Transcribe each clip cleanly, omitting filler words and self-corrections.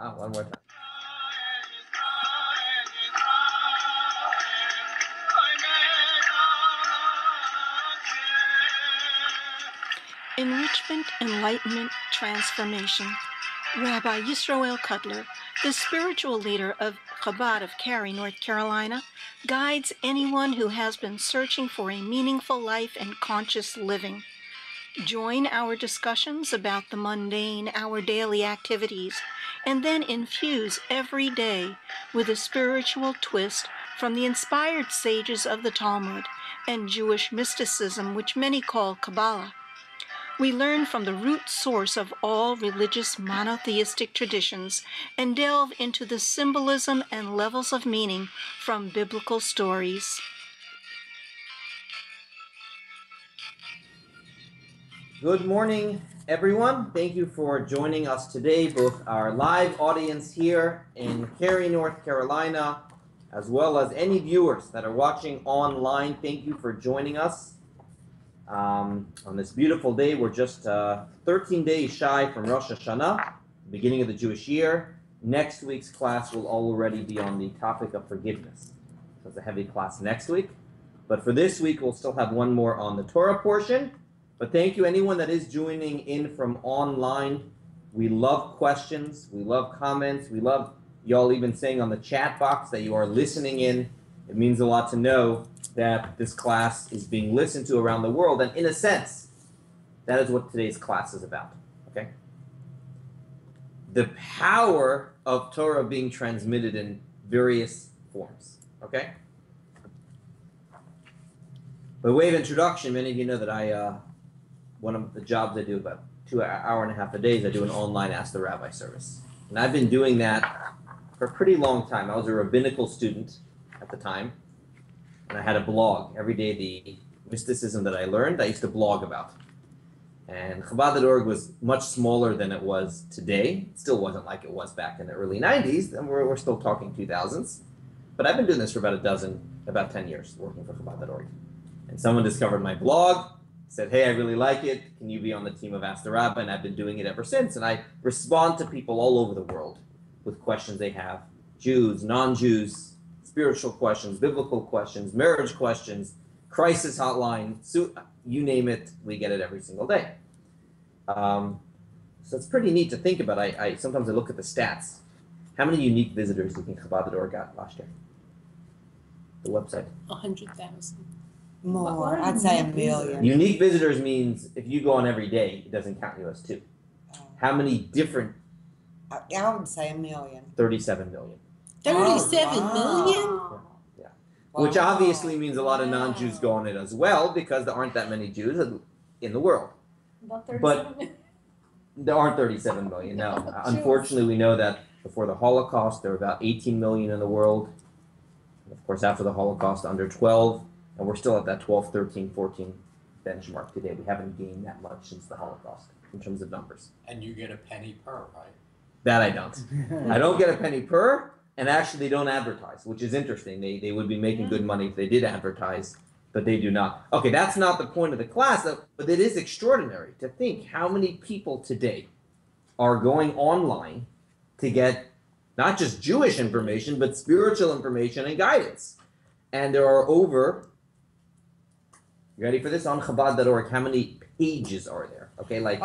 Wow, one more time. Enrichment, Enlightenment, Transformation. Rabbi Yisroel Cutler, the spiritual leader of Chabad of Cary, North Carolina, guides anyone who has been searching for a meaningful life and conscious living. Join our discussions about the mundane, our daily activities, and then infuse every day with a spiritual twist from the inspired sages of the Talmud and Jewish mysticism, which many call Kabbalah. We learn from the root source of all religious monotheistic traditions and delve into the symbolism and levels of meaning from biblical stories. Good morning, everyone. Thank you for joining us today, both our live audience here in Cary, North Carolina, as well as any viewers that are watching online. Thank you for joining us. On this beautiful day, we're just 13 days shy from Rosh Hashanah, beginning of the Jewish year. Next week's class will already be on the topic of forgiveness. So it's a heavy class next week. But for this week, we'll still have one more on the Torah portion. But thank you, anyone that is joining in from online. We love questions. We love comments. We love y'all even saying on the chat box that you are listening in. It means a lot to know that this class is being listened to around the world, and in a sense, that is what today's class is about, okay? The power of Torah being transmitted in various forms, okay? By way of introduction, many of you know that one of the jobs I do about 2 hour and a half a day is I do an online Ask the Rabbi service. And I've been doing that for a pretty long time. I was a rabbinical student at the time, and I had a blog. Every day, the mysticism that I learned, I used to blog about. And Chabad.org was much smaller than it was today. It still wasn't like it was back in the early 90s, and we're still talking 2000s. But I've been doing this for about 10 years, working for Chabad.org. And someone discovered my blog, said, hey, I really like it. Can you be on the team of Ask the Rabbi? And I've been doing it ever since. And I respond to people all over the world with questions they have. Jews, non-Jews, spiritual questions, biblical questions, marriage questions, crisis hotline, you name it, we get it every single day. So it's pretty neat to think about. Sometimes I look at the stats. How many unique visitors do you think Chabad.org got last year? The website? 100,000. More, I'd say 1 million. Unique visitors means if you go on every day, it doesn't count you as two. How many different? I would say 1 million. 37 million. 37 million? Yeah. Which obviously means a lot of non-Jews go on it as well, because there aren't that many Jews in the world. About 37 But there aren't 37 million, no. Unfortunately, we know that before the Holocaust, there were about 18 million in the world. And of course, after the Holocaust, under 12. And we're still at that 12, 13, 14 benchmark today. We haven't gained that much since the Holocaust in terms of numbers. And you get a penny per, right? That I don't. I don't get a penny per, and actually they don't advertise, which is interesting. They would be making good money if they did advertise, but they do not. Okay, that's not the point of the class, but it is extraordinary to think how many people today are going online to get not just Jewish information, but spiritual information and guidance. And there are over, you ready for this? On Chabad.org, how many pages are there? Okay, like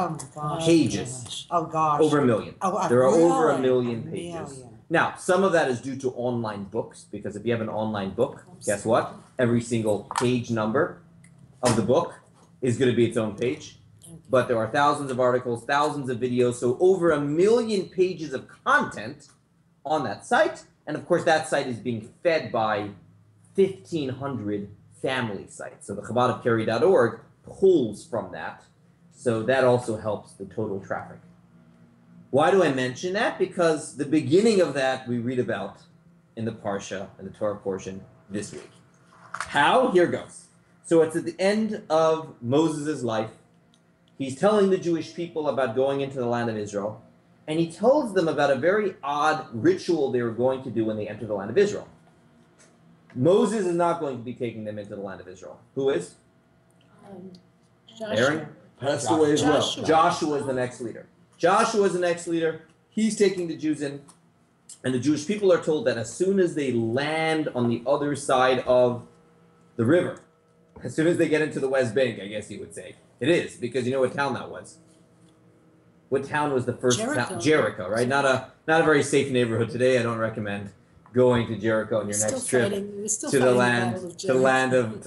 pages. Oh gosh. Over 1 million. There are over 1 million pages. Now, some of that is due to online books, because if you have an online book, guess what? Every single page number of the book is going to be its own page. But there are thousands of articles, thousands of videos, so over 1 million pages of content on that site. And of course, that site is being fed by 1,500 family sites. So the Chabadofcary.org pulls from that. So that also helps the total traffic. Why do I mention that? Because the beginning of that we read about in the Parsha, in the Torah portion this week. How? Here goes. So it's at the end of Moses' life. He's telling the Jewish people about going into the land of Israel. And he tells them about a very odd ritual they were going to do when they enter the land of Israel. Moses is not going to be taking them into the land of Israel. Who is? Aaron? Passed away as well. Joshua is the next leader. Joshua is the next leader. he's taking the Jews in, and the Jewish people are told that as soon as they land on the other side of the river, as soon as they get into the West Bank, I guess you would say. It is, because you know what town that was. What town was the first town? Jericho, right? Not a very safe neighborhood today. I don't recommend going to Jericho on your next trip to the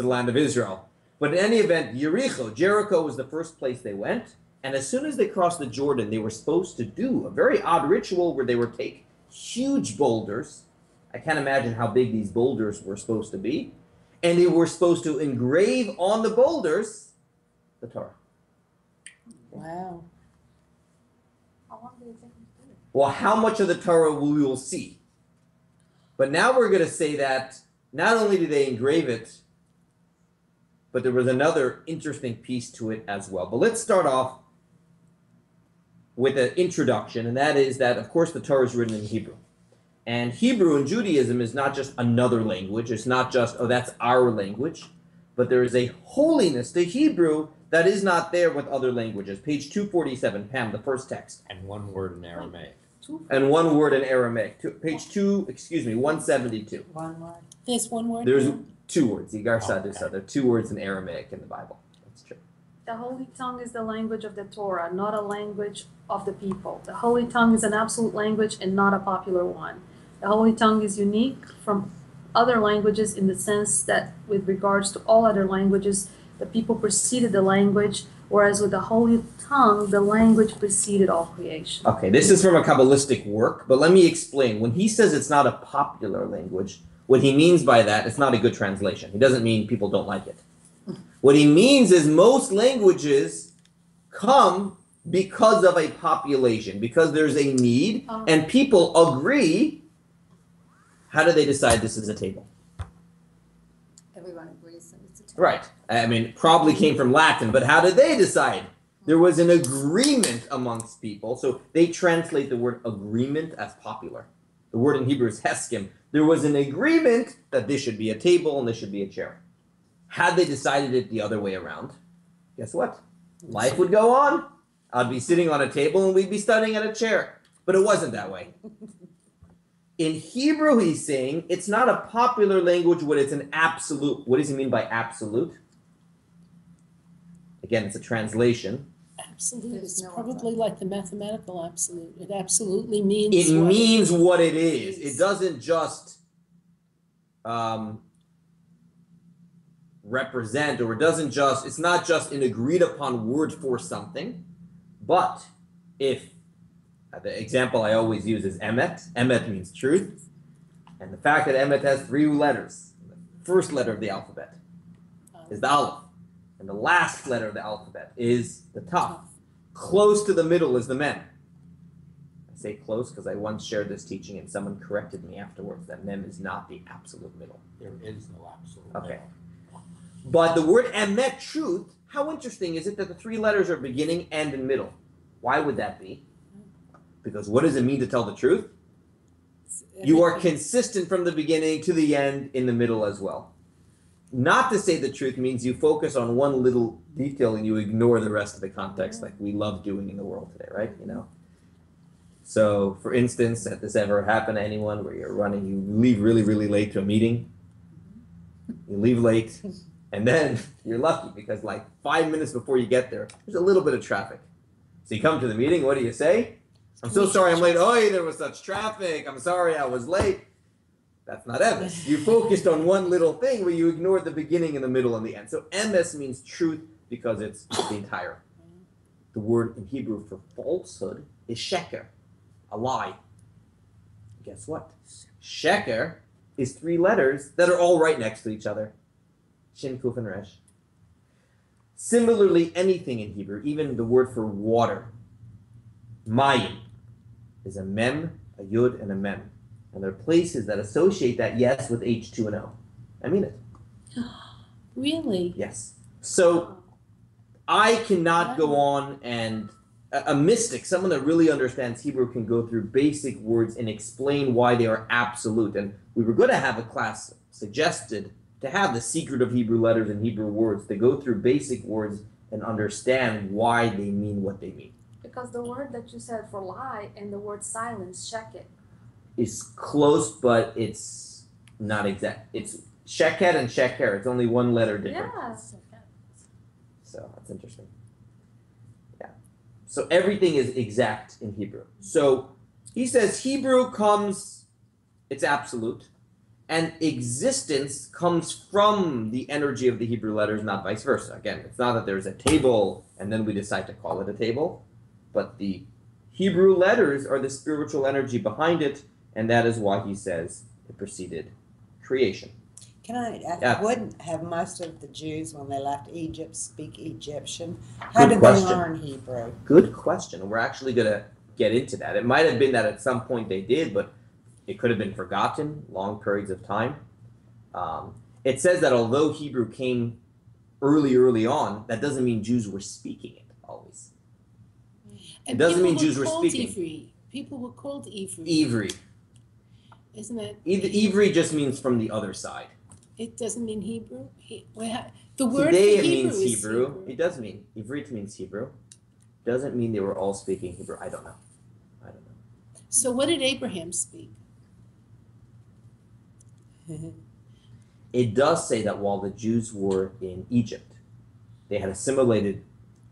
land of Israel. But in any event, Jericho was the first place they went, and as soon as they crossed the Jordan, they were supposed to do a very odd ritual where they would take huge boulders. I can't imagine how big these boulders were supposed to be, and they were supposed to engrave on the boulders the Torah. Wow. Well, how much of the Torah we will see. But now we're going to say that not only did they engrave it, but there was another interesting piece to it as well. But let's start off with an introduction, and that is that, of course, the Torah is written in Hebrew. And Hebrew in Judaism is not just another language. It's not just, oh, that's our language. But there is a holiness to Hebrew that is not there with other languages. Page 247, Pam, the first text. And one word in Aramaic. And one word in Aramaic. Page 172. One word. There's one word. There's now? 2 words. Yigar Sadusa. There are 2 words in Aramaic in the Bible. That's true. The Holy Tongue is the language of the Torah, not a language of the people. The Holy Tongue is an absolute language and not a popular one. The Holy Tongue is unique from other languages in the sense that with regards to all other languages, the people preceded the language, whereas with the Holy Tongue, the language preceded all creation. Okay, this is from a Kabbalistic work, but let me explain. When he says it's not a popular language, what he means by that, it's not a good translation. He doesn't mean people don't like it. What he means is most languages come because of a population, because there's a need, and people agree. How do they decide this is a table? Everyone agrees that it's a table. Right. I mean, it probably came from Latin, but how did they decide? There was an agreement amongst people, so they translate the word agreement as popular. The word in Hebrew is heskim. There was an agreement that this should be a table and this should be a chair. Had they decided it the other way around, guess what? Life would go on. I'd be sitting on a table and we'd be studying at a chair. But it wasn't that way. In Hebrew, he's saying it's not a popular language, but it's an absolute. What does he mean by absolute? Again, it's a translation. Absolute. It's probably like the mathematical absolute. It absolutely means It what means what it is. It doesn't just represent, or it doesn't just, it's not just an agreed upon word for something, but if, the example I always use is emet. Emet means truth. And the fact that emet has 3 letters, the first letter of the alphabet is the aleph, and the last letter of the alphabet is the taf. Close to the middle is the mem. I say close because I once shared this teaching and someone corrected me afterwards that mem is not the absolute middle. There is no absolute Okay. middle. But the word emet, truth, how interesting is it that the 3 letters are beginning, end, and middle? Why would that be? Because what does it mean to tell the truth? You are consistent from the beginning to the end, in the middle as well. Not to say the truth means you focus on one little detail and you ignore the rest of the context, like we love doing in the world today, right? You know. So, for instance, has this ever happened to anyone where you're running, you leave really, really late to a meeting? You leave late, and then you're lucky because like 5 minutes before you get there, there's a little bit of traffic. So you come to the meeting, what do you say? I'm so sorry I'm late. Oh, there was such traffic. I'm sorry I was late. That's not emes. You focused on one little thing where you ignored the beginning and the middle and the end. So emes means truth because it's the entire. The word in Hebrew for falsehood is sheker, a lie. Guess what? Sheker is 3 letters that are all right next to each other. Shin, Kuf, and Resh. Similarly, anything in Hebrew, even the word for water, mayim, is a mem, a yud, and a mem. And there are places that associate that yes with H2 and O. I mean it. Really? Yes. So I cannot go on and a mystic, someone that really understands Hebrew, can go through basic words and explain why they are absolute. And we were going to have a class suggested to have the secret of Hebrew letters and Hebrew words, to go through basic words and understand why they mean what they mean. Because the word that you said for lie and the word silence, sheket. Is close, but it's not exact. It's sheket and sheker. It's only one letter different. Yeah. So that's interesting. Yeah. So everything is exact in Hebrew. So he says Hebrew comes, it's absolute, and existence comes from the energy of the Hebrew letters, not vice versa. Again, it's not that there's a table and then we decide to call it a table, but the Hebrew letters are the spiritual energy behind it, and that is why he says it preceded creation. Yeah. Wouldn't have most of the Jews when they left Egypt speak Egyptian? How Good did question. they learn Hebrew? Good question. We're actually going to get into that. It might have been that at some point they did, but it could have been forgotten long periods of time. It says that although Hebrew came early on, that doesn't mean Jews were speaking it always. And it doesn't people mean Jews were called speaking. Ivri. People were called Ivri. Ivri. Isn't that? Ivri just means from the other side. It doesn't mean Hebrew. The word Today for it Hebrew means is Hebrew. It does mean Ivrit means Hebrew. Doesn't mean they were all speaking Hebrew. I don't know. So what did Abraham speak? It does say that while the Jews were in Egypt, they had assimilated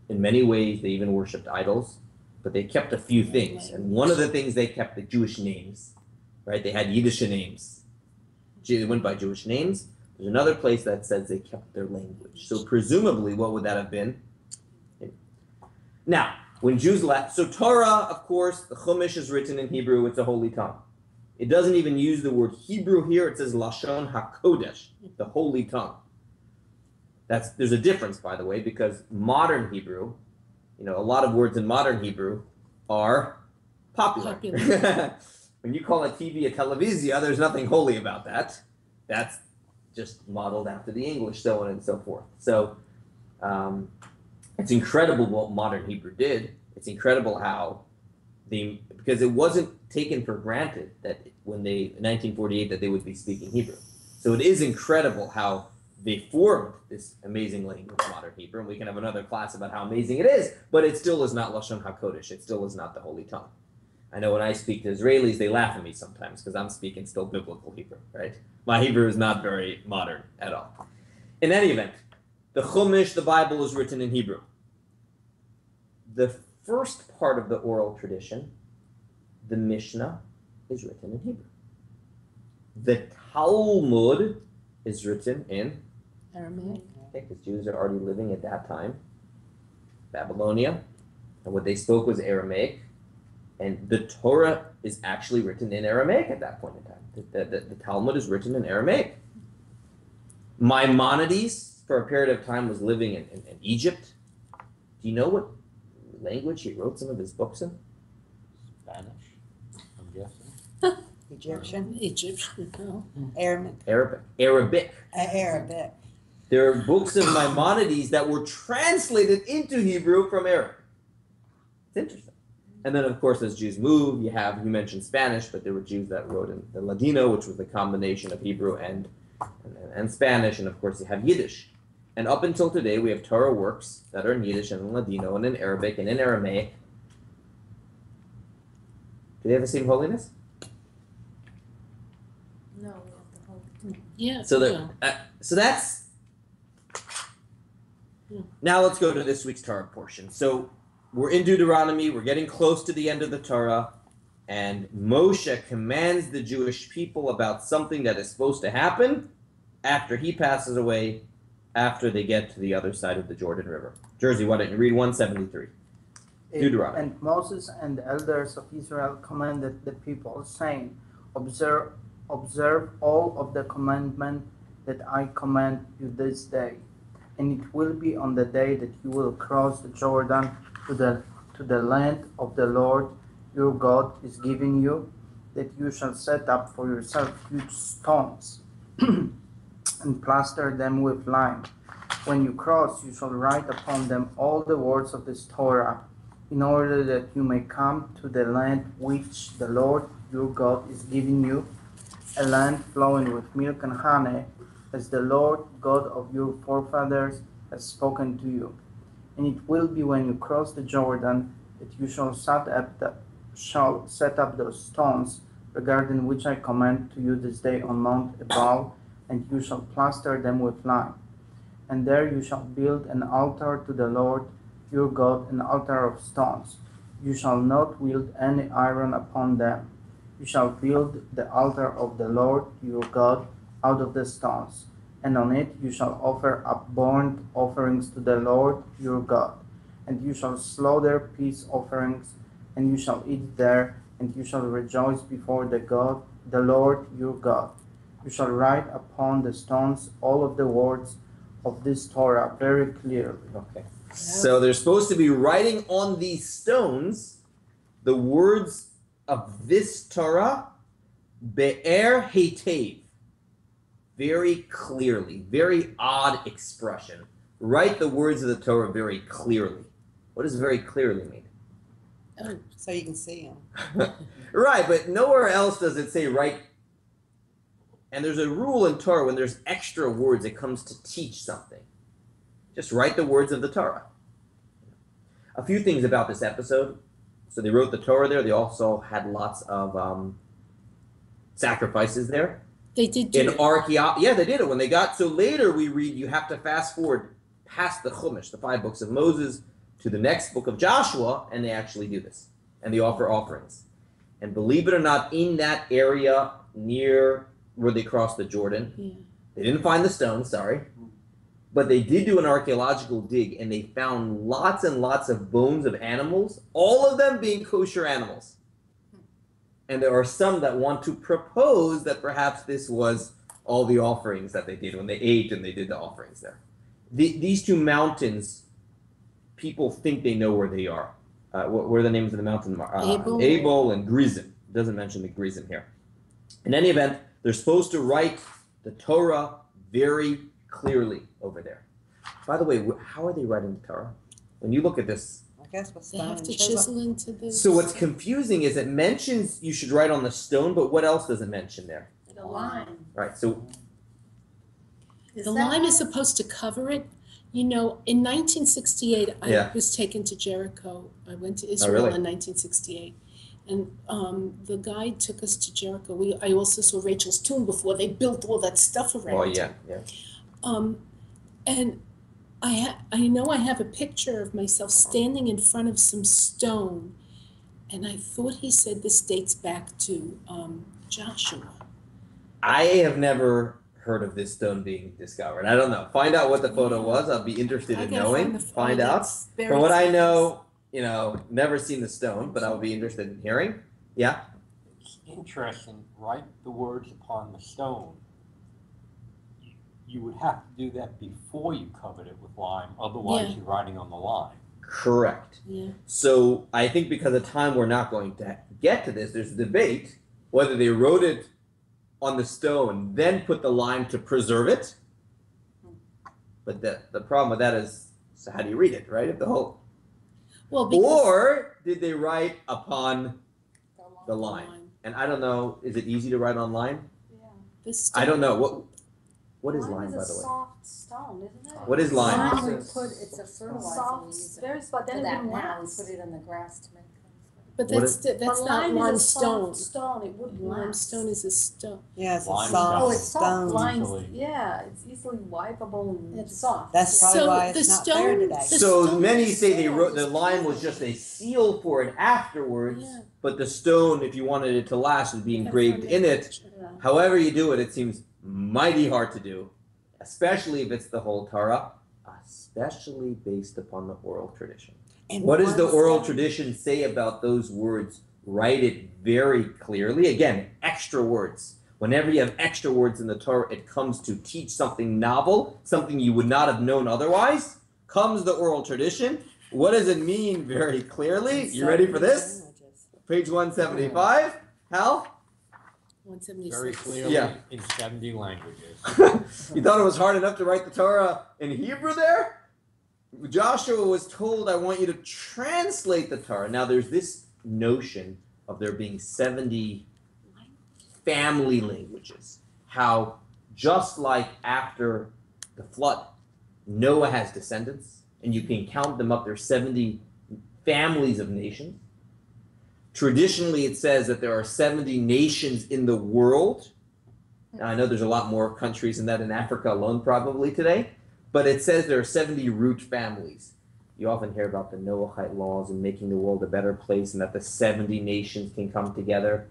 in many ways. They even worshipped idols, but they kept a few things. And one of the things they kept, the Jewish names, right? They had Yiddish names. They went by Jewish names. There's another place that says they kept their language. So presumably, what would that have been? Now, when Jews left, so Torah, of course, the Chumash is written in Hebrew. It's a holy tongue. It doesn't even use the word Hebrew here. It says Lashon HaKodesh, the holy tongue. There's a difference, by the way, because modern Hebrew, a lot of words in modern Hebrew are popular. When you call a TV a televisia, there's nothing holy about that. That's just modeled after the English, so on and so forth. So it's incredible what modern Hebrew did. It's incredible how because it wasn't taken for granted that in 1948, that they would be speaking Hebrew. So it is incredible how they formed this amazing language, modern Hebrew, and we can have another class about how amazing it is, but it still is not Lashon HaKodesh. It still is not the holy tongue. I know when I speak to Israelis, they laugh at me sometimes because I'm speaking still biblical Hebrew, right? My Hebrew is not very modern at all. In any event, the Chumash, the Bible, is written in Hebrew. The first part of the oral tradition, the Mishnah, is written in Hebrew. The Talmud is written in Aramaic. because Jews are already living at that time, Babylonia, and what they spoke was Aramaic, and the Torah is actually written in Aramaic at that point in time. The Talmud is written in Aramaic. Maimonides, for a period of time, was living in Egypt. Do you know what language he wrote some of his books in? Spanish, I'm guessing. Egyptian, no. Arabic. Arabic. There are books of Maimonides that were translated into Hebrew from Arabic. It's interesting. And then, of course, as Jews move, you mentioned Spanish, but there were Jews that wrote in the Ladino, which was the combination of Hebrew and Spanish, and of course you have Yiddish. And up until today, we have Torah works that are in Yiddish and in Ladino and in Arabic and in Aramaic. Do they have the same holiness? No, we have the whole. Yeah. So that's. Now let's go to this week's Torah portion. So we're in Deuteronomy. We're getting close to the end of the Torah, and Moshe commands the Jewish people about something that is supposed to happen after he passes away, after they get to the other side of the Jordan River. Jersey, why don't you read 173? Deuteronomy. And Moses and the elders of Israel commanded the people, saying, Observe all of the commandment that I command you this day. And it will be on the day that you will cross the Jordan to the land of the Lord your God is giving you, that you shall set up for yourself huge stones and plaster them with lime. When you cross, you shall write upon them all the words of this Torah, in order that you may come to the land which the Lord your God is giving you, a land flowing with milk and honey, as the Lord God of your forefathers has spoken to you. And it will be when you cross the Jordan that you shall set up those stones regarding which I command to you this day on Mount Ebal, and you shall plaster them with lime. And there you shall build an altar to the Lord your God, an altar of stones. You shall not wield any iron upon them. You shall build the altar of the Lord your God out of the stones, and on it you shall offer up burnt offerings to the Lord your God. And you shall slaughter peace offerings, and you shall eat there, and you shall rejoice before the Lord your God. You shall write upon the stones all of the words of this Torah very clearly. Okay. So they're supposed to be writing on these stones the words of this Torah, Be'er Hetev, very clearly. Very odd expression. Write the words of the Torah very clearly. What does very clearly mean? Oh, So you can see them. Right, but nowhere else does it say write. And there's a rule in Torah when there's extra words, it comes to teach something. Just write the words of the Torah. A few things about this episode. So they wrote the Torah there. They also had lots of sacrifices there. they did do In it. yeah, they did it. When they got, so later we read, you have to fast forward past the Chumash, the 5 books of Moses, to the next book of Joshua, and they actually do this. And they offer offerings. And believe it or not, in that area near where they crossed the Jordan, Yeah. they didn't find the stone, sorry, but they did do an archaeological dig, and they found lots and lots of bones of animals, all of them being kosher animals. And there are some that want to propose that perhaps this was all the offerings that they did when they ate and they did the offerings there. These two mountains, people think they know where they are. What are the names of the mountains? Abel. And Gerizim. It doesn't mention the Gerizim here. In any event, they're supposed to write the Torah very clearly over there. By the way, how are they writing the Torah? When you look at this, I guess with They stone have and to chisel. chisel into this. so what's confusing is it mentions you should write on the stone, but what else does it mention there? The line. Right, so The lime is supposed to cover it. You know, in 1968, Yeah. I was taken to Jericho. I went to Israel really? in 1968. And the guide took us to Jericho. I also saw Rachel's tomb before they built all that stuff around it. yeah. And I know I have a picture of myself standing in front of some stone. And I thought he said this dates back to Joshua. I have never heard of this stone being discovered. I don't know. Find out what the photo was. I'll be interested I in gotta knowing. Find out. that's very From what I serious. know, never seen the stone, but I'll be interested in hearing. Yeah. It's interesting, write the words upon the stone. You would have to do that before you covered it with lime, otherwise Yeah. you're writing on the lime. Correct. Yeah. So I think because of time, we're not going to get to this. There's a debate whether they wrote it on the stone, then put the lime to preserve it. But the problem with that is, so how do you read it, right? If the whole, Well, because or did they write upon the lime? And I don't know. Is it easy to write on lime? Yeah. This I don't know. What is Lime lime, is by a the way? soft stone, isn't it? What is lime? Lime we It's put, it's a fertilizer we Soft, use it very soft, then for it that wouldn't now, we last. put it in the grass to make things. But What that's But not lime is a limestone. soft stone, it wouldn't last. Limestone is a stone. Yeah, it's a Lime soft Oh, it's soft. stone. Lime's, Easily. yeah, it's easily wipeable and. It's soft. That's probably So why the it's not stone- there today. the So stone many is say they sold wrote the as lime was pure. just a seal for it afterwards, Yeah. but the stone, if you wanted it to last, would be Gotta engraved find in that it. picture. Yeah. However you do it, it seems mighty hard to do, especially if it's the whole Torah, especially based upon the oral tradition. And What does the one oral stone- tradition say about those words? Write it very clearly. Again, extra words. Whenever you have extra words in the Torah, it comes to teach something novel, something you would not have known otherwise. Comes the oral tradition. What does it mean very clearly? You ready for this? Page 175. Hal? 176. Very clearly Yeah. in 70 languages. You thought it was hard enough to write the Torah in Hebrew there? Joshua was told, I want you to translate the Torah. Now, there's this notion of there being 70 family languages. How just like after the flood, Noah has descendants, and you can count them up. There's 70 families of nations. Traditionally, it says that there are 70 nations in the world. Now, I know there's a lot more countries than that in Africa alone probably today, but it says there are 70 root families. You often hear about the Noahide laws and making the world a better place and that the 70 nations can come together.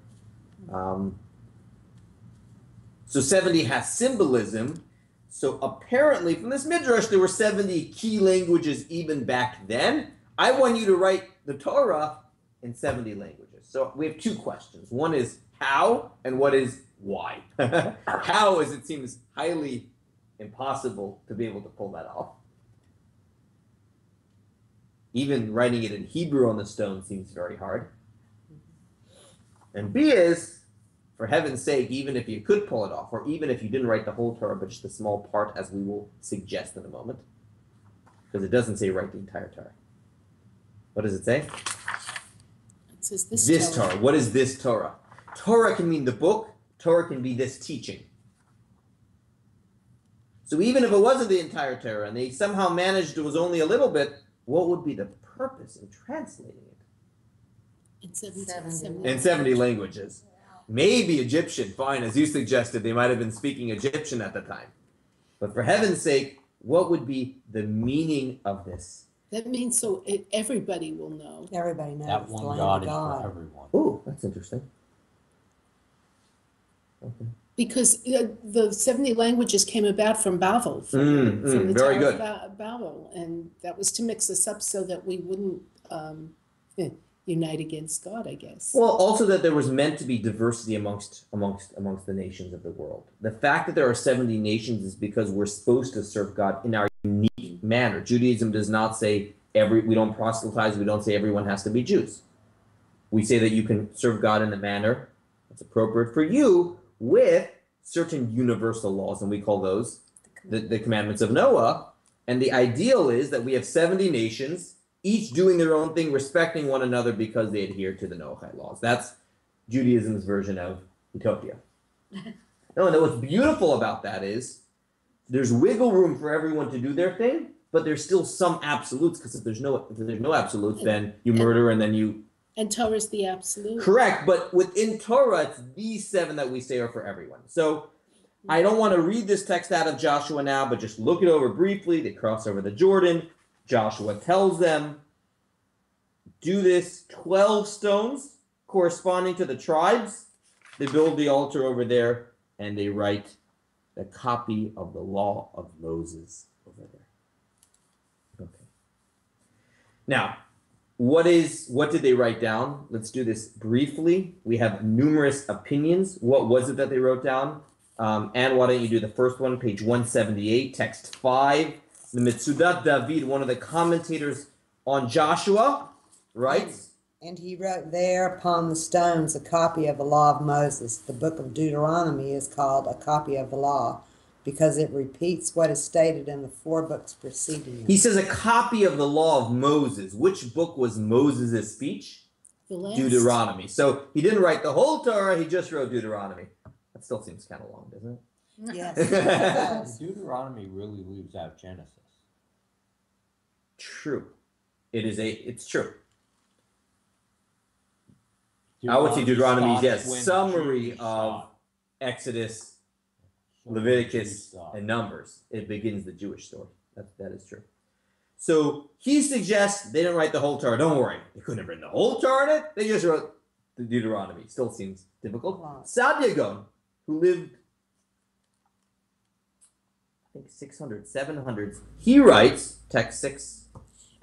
So 70 has symbolism. So apparently from this midrash, there were 70 key languages even back then. I want you to write the Torah in 70 languages. So we have two questions. One is how and what is why. How is it seems highly impossible to be able to pull that off. Even writing it in Hebrew on the stone seems very hard. And B is, for heaven's sake, even if you could pull it off, or even if you didn't write the whole Torah, but just a small part, as we will suggest in a moment, because it doesn't say write the entire Torah. What does it say? It says This Torah. What is this Torah? Torah can mean the book. Torah can be this teaching. So even if it wasn't the entire Torah, and they somehow managed it was only a little bit, what would be the purpose in translating it? In 70 languages. Maybe Egyptian, fine, as you suggested, they might have been speaking Egyptian at the time. But for heaven's sake, what would be the meaning of this? That means so everybody will know. Everybody knows That the one land God of is God. for everyone. Oh, that's interesting. Okay. Because the 70 languages came about from Babel, from the very Tower good. of Babel, and that was to mix us up so that we wouldn't unite against God, I guess. Well, also that there was meant to be diversity amongst the nations of the world. The fact that there are 70 nations is because we're supposed to serve God in our unique manner. Judaism does not say we don't proselytize, we don't say everyone has to be Jews. We say that you can serve God in a manner that's appropriate for you with certain universal laws, and we call those the commandments of Noah. And the ideal is that we have 70 nations, each doing their own thing, respecting one another because they adhere to the Noahide laws. That's Judaism's version of utopia. No, and what's beautiful about that is there's wiggle room for everyone to do their thing, but there's still some absolutes, because if there's no absolutes, then you murder and then you... And Torah is the absolute. Correct, but within Torah, it's these 7 that we say are for everyone. So I don't want to read this text out of Joshua now, but just look it over briefly. They cross over the Jordan. Joshua tells them, do this 12 stones corresponding to the tribes. They build the altar over there, and they write the copy of the law of Moses over there. Okay. Now, what did they write down? Let's do this briefly. We have numerous opinions. What was it that they wrote down? And why don't you do the first one, page 178, text 5. The Mitzudat David, one of the commentators on Joshua, writes, And he wrote there upon the stones a copy of the law of Moses. The book of Deuteronomy is called a copy of the law because it repeats what is stated in the 4 books preceding it. He says a copy of the law of Moses. Which book was Moses' speech? The last. Deuteronomy. So he didn't write the whole Torah, he just wrote Deuteronomy. That still seems kind of long, doesn't it? Yes, it does. Deuteronomy really leaves out Genesis. True. It's true. I would say Deuteronomy, yes, when summary Jews of died. Exodus, So Leviticus, Jews died. and Numbers. It begins the Jewish story. That is true. So he suggests they didn't write the whole Torah. Don't worry. They couldn't have written the whole Torah in it. They just wrote the Deuteronomy. Still seems difficult. Wow. Sadyagon, who lived, I think, 600, 700s, he writes, text 6,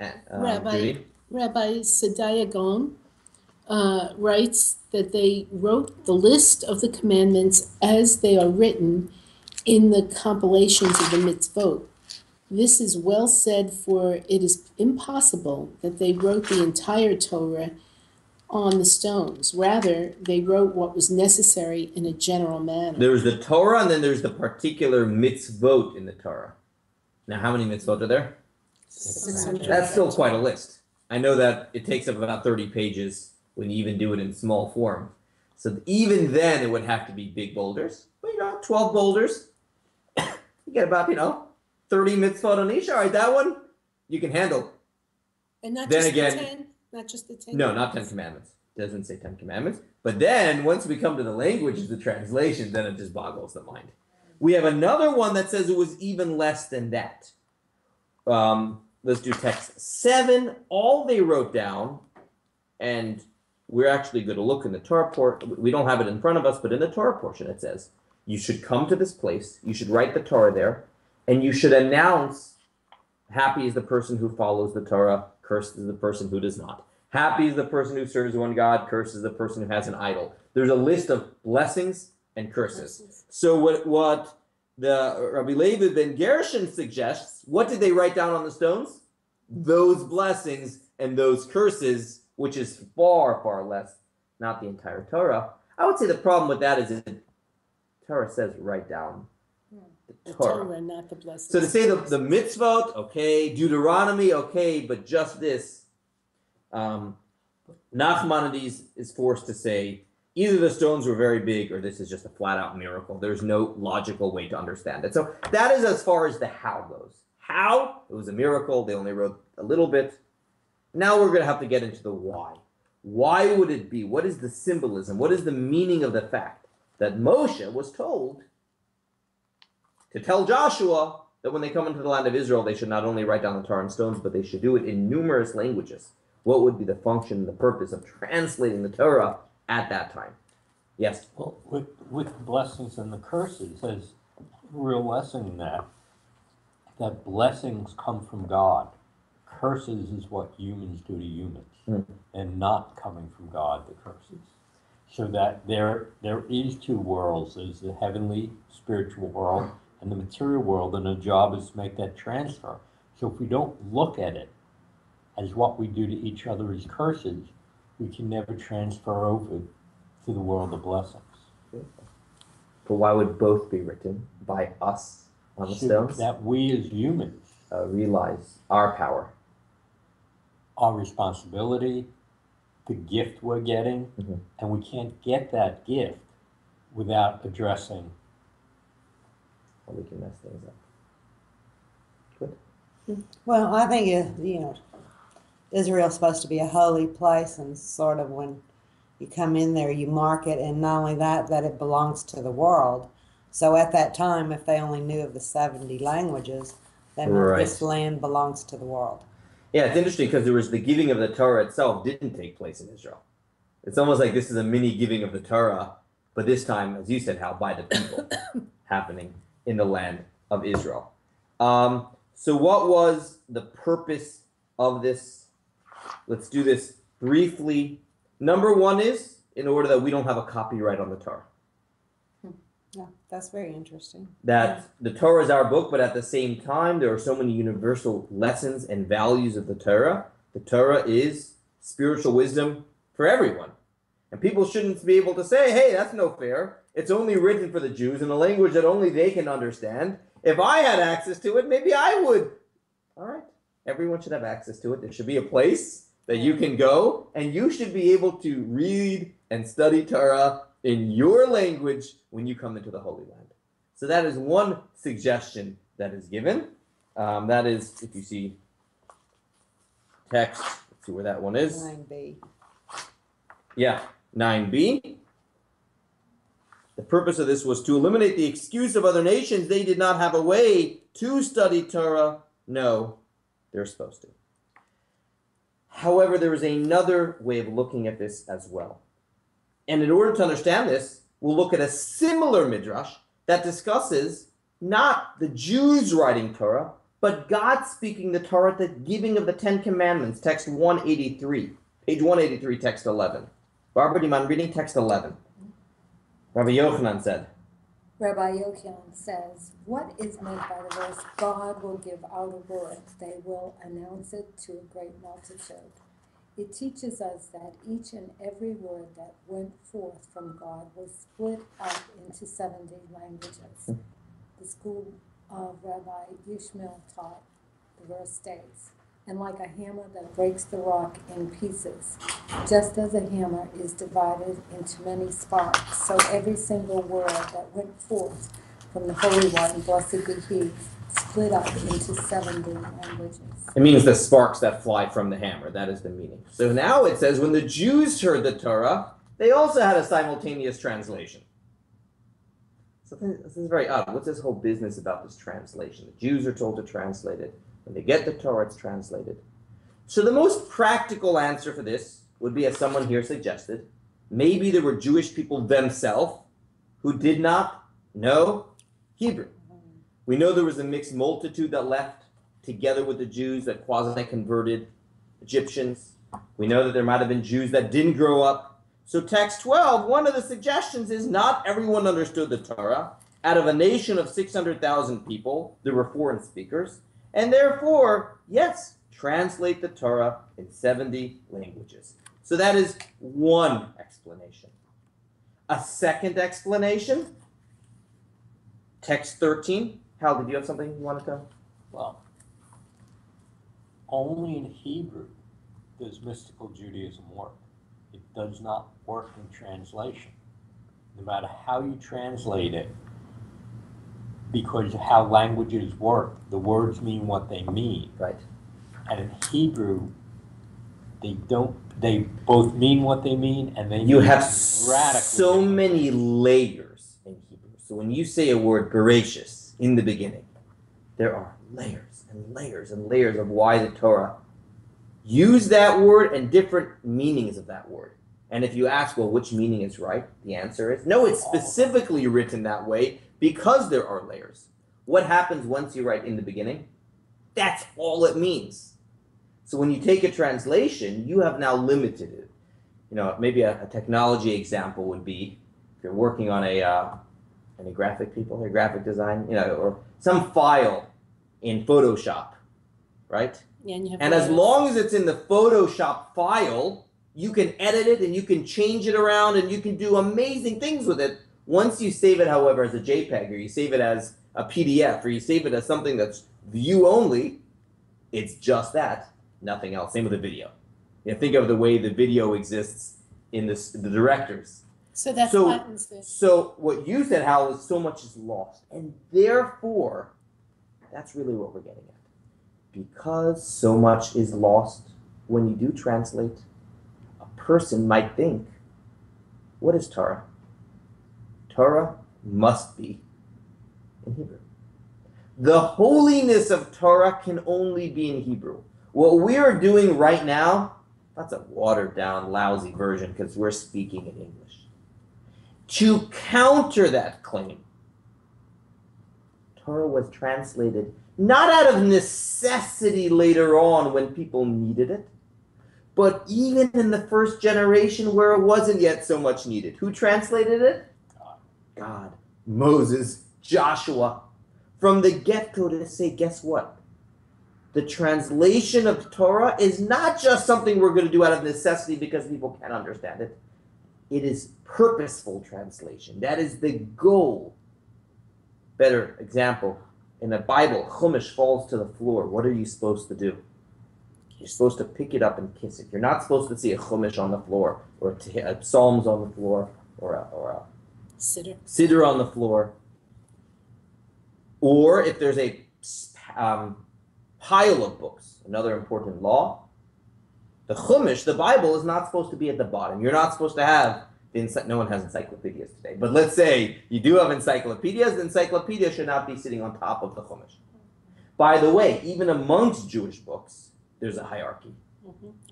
Judy. Rabbi Sadayagon writes that they wrote the list of the commandments as they are written in the compilations of the mitzvot. This is well said, for it is impossible that they wrote the entire Torah on the stones. Rather, they wrote what was necessary in a general manner. There's the Torah, and then there's the particular mitzvot in the Torah. Now, how many mitzvot are there? 600. That's still quite a list. I know that it takes up about 30 pages when you even do it in small form. So even then, it would have to be big boulders. But, 12 boulders. You get about, 30 mitzvot on each. All right, that one you can handle. And not Then just again- the 10. Not just the 10 No, not Ten Commandments. It doesn't say Ten Commandments. But then, once we come to the language of the translation, then it just boggles the mind. We have another one that says it was even less than that. Let's do text 7. All they wrote down, and we're actually going to look in the Torah portion. We don't have it in front of us, but in the Torah portion it says, you should come to this place, you should write the Torah there, and you should announce, happy is the person who follows the Torah, cursed is the person who does not. Happy is the person who serves one God, cursed is the person who has an idol. There's a list of blessings and curses. So what the Rabbi Levi ben Gershon suggests, what did they write down on the stones? Those blessings and those curses, which is far, far less, not the entire Torah. I would say the problem with that is that Torah says write down the Torah. Not the blessings. So to say the mitzvot, okay, Deuteronomy, okay, but just this, Nachmanides is forced to say either the stones were very big or this is just a flat-out miracle. There's no logical way to understand it. So that is as far as the how goes. How? It was a miracle. They only wrote a little bit. Now we're going to have to get into the why. Why would it be? What is the symbolism? What is the meaning of the fact that Moshe was told to tell Joshua that when they come into the land of Israel, they should not only write down the Torah on stones, but they should do it in numerous languages? What would be the function and the purpose of translating the Torah at that time? Yes? Well, with the blessings and the curses, there's a real lesson in that blessings come from God. Curses is what humans do to humans, and not coming from God, the curses. So that there is two worlds. There's the heavenly, spiritual world, and the material world, and the job is to make that transfer. So if we don't look at it as what we do to each other as curses, we can never transfer over to the world of blessings. But why would both be written by us on the stones? That we as humans realize our power. Our responsibility, the gift we're getting, and we can't get that gift without addressing. Or we can mess things up. Good. Well, I think Israel's supposed to be a holy place, and sort of when you come in there, you mark it, and not only that it belongs to the world. So at that time, if they only knew of the 70 languages, then this land belongs to the world. Yeah, it's interesting because there was the giving of the Torah itself didn't take place in Israel. It's almost like this is a mini giving of the Torah, but this time, as you said, Hal, by the people, happening in the land of Israel. So what was the purpose of this? Let's do this briefly. Number one is in order that we don't have a copyright on the Torah. Yeah, that's very interesting. That the Torah is our book, but at the same time, there are so many universal lessons and values of the Torah. The Torah is spiritual wisdom for everyone. And people shouldn't be able to say, hey, that's no fair. It's only written for the Jews in a language that only they can understand. If I had access to it, maybe I would. All right. Everyone should have access to it. There should be a place that you can go, and you should be able to read and study Torah in your language when you come into the Holy Land. So that is one suggestion that is given. That is, if you see text, let's see where that one is. 9b. Yeah, 9b. The purpose of this was to eliminate the excuse of other nations. They did not have a way to study Torah. No, they're supposed to. However, there is another way of looking at this as well. And in order to understand this, we'll look at a similar midrash that discusses not the Jews writing Torah, but God speaking the Torah, the giving of the 10 Commandments, text 183, page 183, text 11. Barbara, do you mind reading text 11? Rabbi Yochanan said, Rabbi Yochanan says, what is meant by the verse, God will give out a word, they will announce it to a great multitude? It teaches us that each and every word that went forth from God was split up into 70 languages. The school of Rabbi Yishmael taught, the verse states, and like a hammer that breaks the rock in pieces, just as a hammer is divided into many sparks, so every single word that went forth from the Holy One, blessed be He, split up into 70 languages. It means the sparks that fly from the hammer. That is the meaning. So now it says, when the Jews heard the Torah, they also had a simultaneous translation. So this is very odd. What's this whole business about this translation? The Jews are told to translate it. When they get the Torah, it's translated. So the most practical answer for this would be, as someone here suggested, maybe there were Jewish people themselves who did not know Hebrew. We know there was a mixed multitude that left together with the Jews that quasi-converted Egyptians. We know that there might have been Jews that didn't grow up. So text 12, one of the suggestions is not everyone understood the Torah. Out of a nation of 600,000 people, there were foreign speakers. And therefore, yes, translate the Torah in 70 languages. So that is one explanation. A second explanation, text 13. Hal, did you have something you wanted to? Well, only in Hebrew does mystical Judaism work. It does not work in translation. No matter how you translate it, because of how languages work, the words mean what they mean. Right. And in Hebrew, they both mean what they mean, and they You mean have radically so different many things. layers in Hebrew. So when you say a word Bereshis in the beginning, there are layers and layers and layers of why the Torah use that word and different meanings of that word. And if you ask, well, which meaning is right? The answer is no, it's specifically written that way because there are layers. What happens once you write in the beginning? That's all it means. So when you take a translation, you have now limited it. You know, maybe a technology example would be if you're working on any graphic people, or graphic design, you know, or some file in Photoshop, right? Yeah, and you have And as layers. long as it's in the Photoshop file, you can edit it and you can change it around and you can do amazing things with it. Once you save it, however, as a JPEG, or you save it as a PDF, or you save it as something that's view only, it's just that, nothing else. Same with a video. You know, think of the way the video exists in the directors. So that's So- what happens there. So what you said, Hal, is so much is lost. And therefore, that's really what we're getting at. Because so much is lost, when you do translate, a person might think, what is Torah? Torah must be in Hebrew. The holiness of Torah can only be in Hebrew. What we are doing right now, that's a watered down, lousy version because we're speaking in English. To counter that claim, Torah was translated not out of necessity later on when people needed it, but even in the first generation where it wasn't yet so much needed. Who translated it? God. Moses, Joshua. From the get-go to say, guess what? The translation of Torah is not just something we're going to do out of necessity because people can't understand it. It is purposeful translation. That is the goal. Better example, in the Bible, Chumash falls to the floor. What are you supposed to do? You're supposed to pick it up and kiss it. You're not supposed to see a Chumash on the floor, or Psalms on the floor, or a Siddur on the floor. Or if there's a pile of books, another important law, the Chumash, the Bible, is not supposed to be at the bottom. You're not supposed to have, no one has encyclopedias today, but let's say you do have encyclopedias, the encyclopedia should not be sitting on top of the Chumash. By the way, even amongst Jewish books, there's a hierarchy.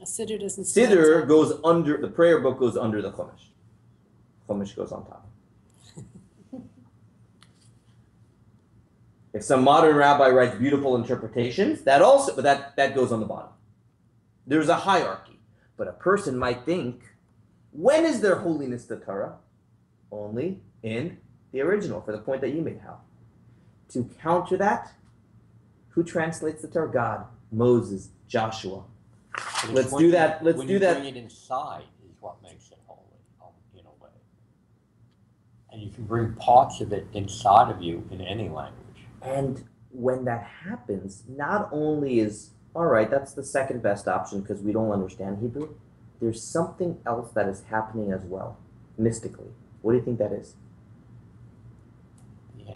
A Siddur doesn't Siddur goes under, the prayer book goes under the Chumash. Chumash goes on top. If some modern rabbi writes beautiful interpretations, that also, but that goes on the bottom. There's a hierarchy. But a person might think, when is there holiness to Torah? Only in the original, for the point that you made, Hal. To counter that, who translates the Torah? God, Moses, Joshua. Let's do that. Let's do that. When you bring it inside is what makes it holy, in a way. And you can bring parts of it inside of you in any language. And when that happens, not only is, all right, that's the second best option because we don't understand Hebrew, there's something else that is happening as well, mystically. What do you think that is? The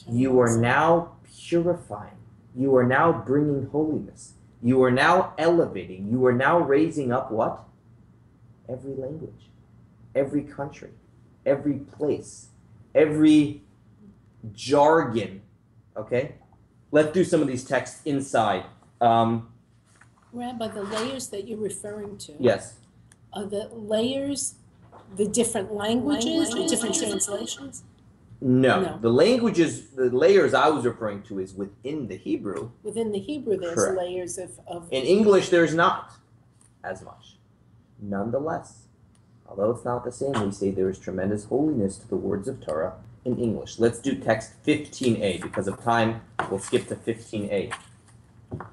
You are now purifying. You are now bringing holiness. You are now elevating. You are now raising up what? Every language, every country, every place, every jargon. Okay? Let's do some of these texts inside. Rabbi, the layers that you're referring to, Yes. are the layers the different languages, the different translations? No. The languages, the layers I was referring to is within the Hebrew. Within the Hebrew, there's Correct. layers of. In English, there's not as much. Nonetheless, although it's not the same, we say there is tremendous holiness to the words of Torah in English. Let's do text 15a. Because of time, we'll skip to 15a.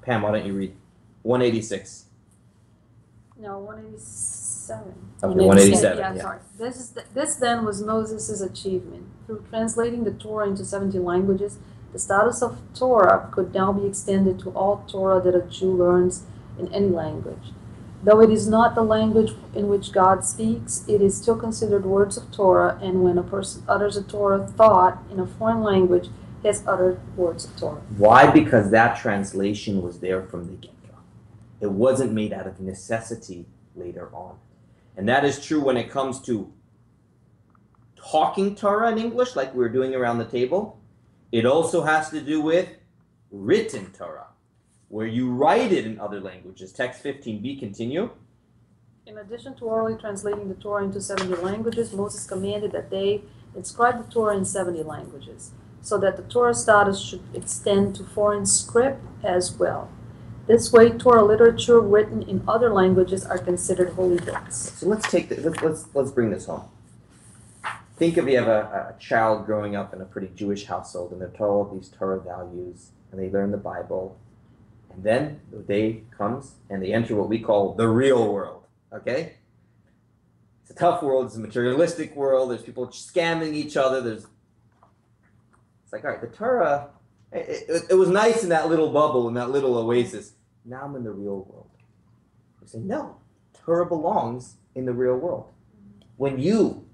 Pam, why don't you read 186? No, 187. Okay, 187. Yeah, Yeah. sorry. This then was Moses' achievement. Through translating the Torah into 70 languages, the status of Torah could now be extended to all Torah that a Jew learns in any language. Though it is not the language in which God speaks, it is still considered words of Torah, and when a person utters a Torah thought in a foreign language, he has uttered words of Torah. Why? Because that translation was there from the get-go. It wasn't made out of necessity later on. And that is true when it comes to talking Torah in English, like we're doing around the table. It also has to do with written Torah, where you write it in other languages. Text 15b, continue. In addition to orally translating the Torah into 70 languages, Moses commanded that they inscribe the Torah in 70 languages, so that the Torah status should extend to foreign script as well. This way, Torah literature written in other languages are considered holy books. So let's take this. Let's bring this home. Think if you have a child growing up in a pretty Jewish household, and they're taught these Torah values, and they learn the Bible, and then the day comes, and they enter what we call the real world. Okay, it's a tough world. It's a materialistic world. There's people scamming each other. It's like, all right, the Torah. It was nice in that little bubble, in that little oasis. Now I'm in the real world. You say, no, Torah belongs in the real world. When you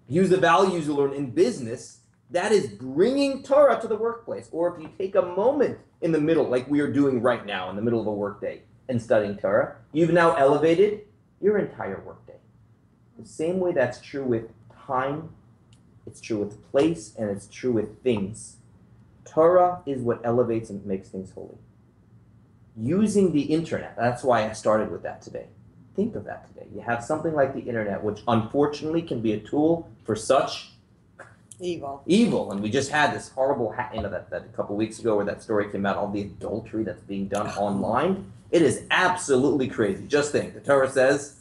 use the values you learn in business, that is bringing Torah to the workplace. Or if you take a moment in the middle, like we are doing right now, in the middle of a workday, and studying Torah, you've now elevated your entire workday. The same way that's true with time, it's true with place, and it's true with things. Torah is what elevates and makes things holy. Using the internet, that's why I started with that today. Think of that today. You have something like the internet, which unfortunately can be a tool for such evil. And we just had this horrible, that a couple weeks ago where that story came out, all the adultery that's being done online. It is absolutely crazy. Just think, the Torah says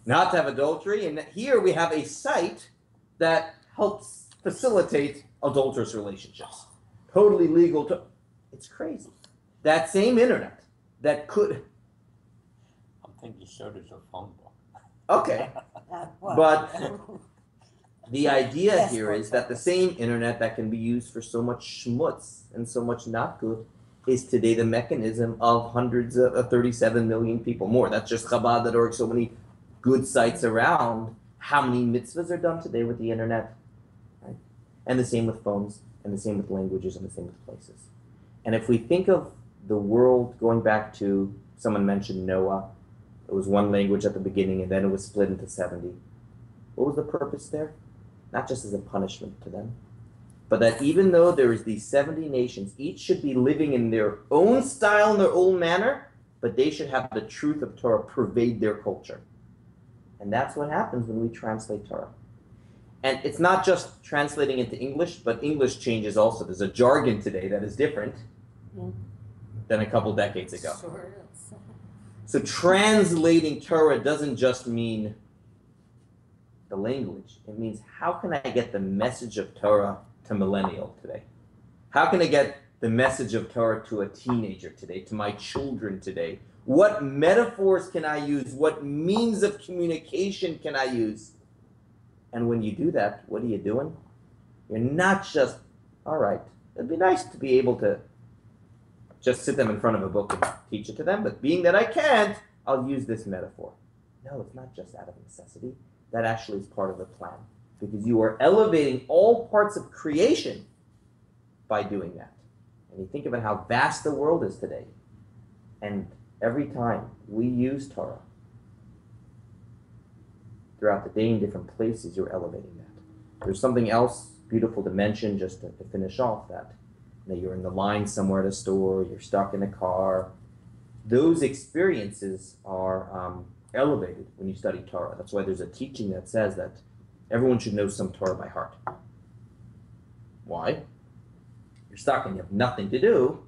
not to have adultery, and here we have a site that helps facilitate adulterous relationships. Totally legal. It's crazy. That same internet that could. I'm thinking you showed us a phone book. Okay. But the idea here is that the same internet that can be used for so much schmutz and so much not good is today the mechanism of hundreds of 37 million people more. That's just Chabad.org, so many good sites around. How many mitzvahs are done today with the internet? Right? And the same with phones. And the same with languages, and the same with places. And if we think of the world going back to, someone mentioned Noah, it was one language at the beginning, and then it was split into 70. What was the purpose there? Not just as a punishment to them, but that even though there is these 70 nations, each should be living in their own style, in their own manner, but they should have the truth of Torah pervade their culture. And that's what happens when we translate Torah. And it's not just translating into English, but English changes also. There's a jargon today that is different than a couple decades ago. Sure is. So translating Torah doesn't just mean the language. It means how can I get the message of Torah to millennial today? How can I get the message of Torah to a teenager today, to my children today? What metaphors can I use? What means of communication can I use? And when you do that, what are you doing? You're not just, all right, it'd be nice to be able to just sit them in front of a book and teach it to them, but being that I can't, I'll use this metaphor. No, it's not just out of necessity. That actually is part of the plan. because you are elevating all parts of creation by doing that. And you think about how vast the world is today. And every time we use Torah throughout the day in different places, you're elevating that. There's something else beautiful to mention just to finish off that. You know, you're in the line somewhere at a store, you're stuck in a car. Those experiences are elevated when you study Torah. That's why there's a teaching that says that everyone should know some Torah by heart. Why? You're stuck and you have nothing to do.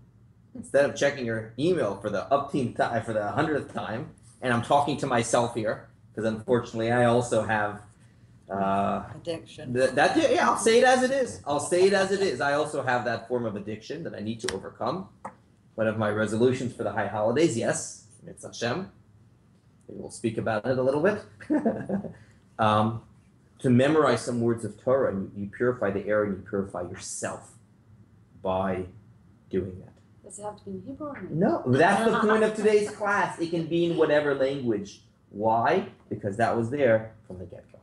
Instead of checking your email for the umpteenth time, for the 100th time, and I'm talking to myself here, because unfortunately I also have Addiction. yeah, I'll say it as it is. I'll say it as it is. I also have that form of addiction that I need to overcome. One of my resolutions for the high holidays, yes, it's Hashem. Maybe we'll speak about it a little bit. To memorize some words of Torah, and you purify the air and you purify yourself by doing that. Does it have to be in Hebrew or No, that's the point of today's class. It can be in whatever language. Why? Because that was there from the get-go.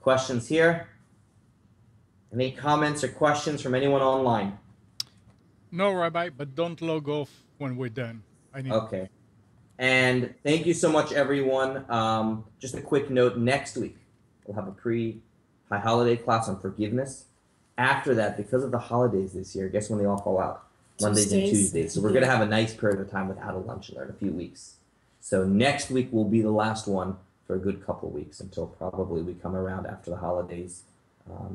Questions here? Any comments or questions from anyone online? No, Rabbi, but don't log off when we're done. Okay. And thank you so much, everyone. Just a quick note, next week we'll have a pre-high holiday class on forgiveness. After that, because of the holidays this year, guess when they all fall out? Mondays and Tuesdays. So we're going to have a nice period of time without a lunch in a few weeks. So next week will be the last one for a good couple of weeks until probably we come around after the holidays,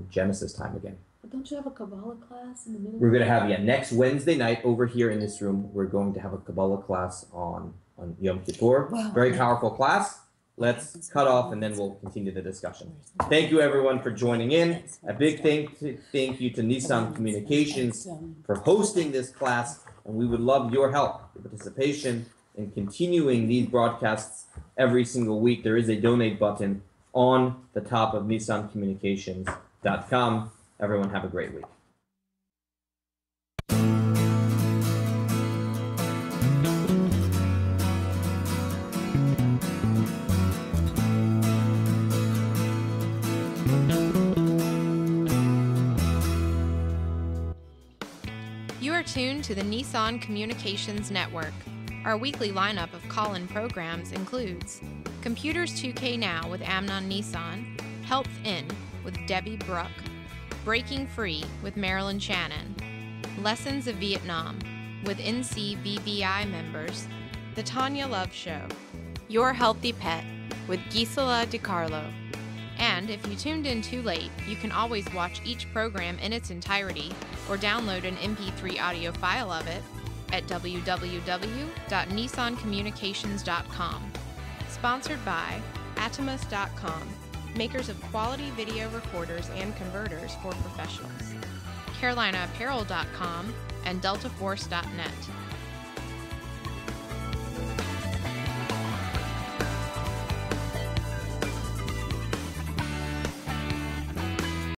Genesis time again. But don't you have a Kabbalah class in the middle? We're going to have, next Wednesday night over here in this room, we're going to have a Kabbalah class on Yom Kippur. Wow. Very powerful class. Let's cut off and then we'll continue the discussion. Thank you everyone for joining in. A big thank you to Nissan Communications for hosting this class, and we would love your help, your participation in continuing these broadcasts every single week. There is a donate button on the top of nissancommunications.com. Everyone have a great week. You are tuned to the Nissan Communications Network. Our weekly lineup of call-in programs includes Computers 2K Now with Amnon Nissan, Health In with Debbie Bruck, Breaking Free with Marilyn Shannon, Lessons of Vietnam with NCBBI members, The Tanya Love Show, Your Healthy Pet with Gisela DiCarlo. And if you tuned in too late, you can always watch each program in its entirety or download an MP3 audio file of it at www.nissancommunications.com. Sponsored by Atomus.com, makers of quality video recorders and converters for professionals, CarolinaApparel.com, and DeltaForce.net.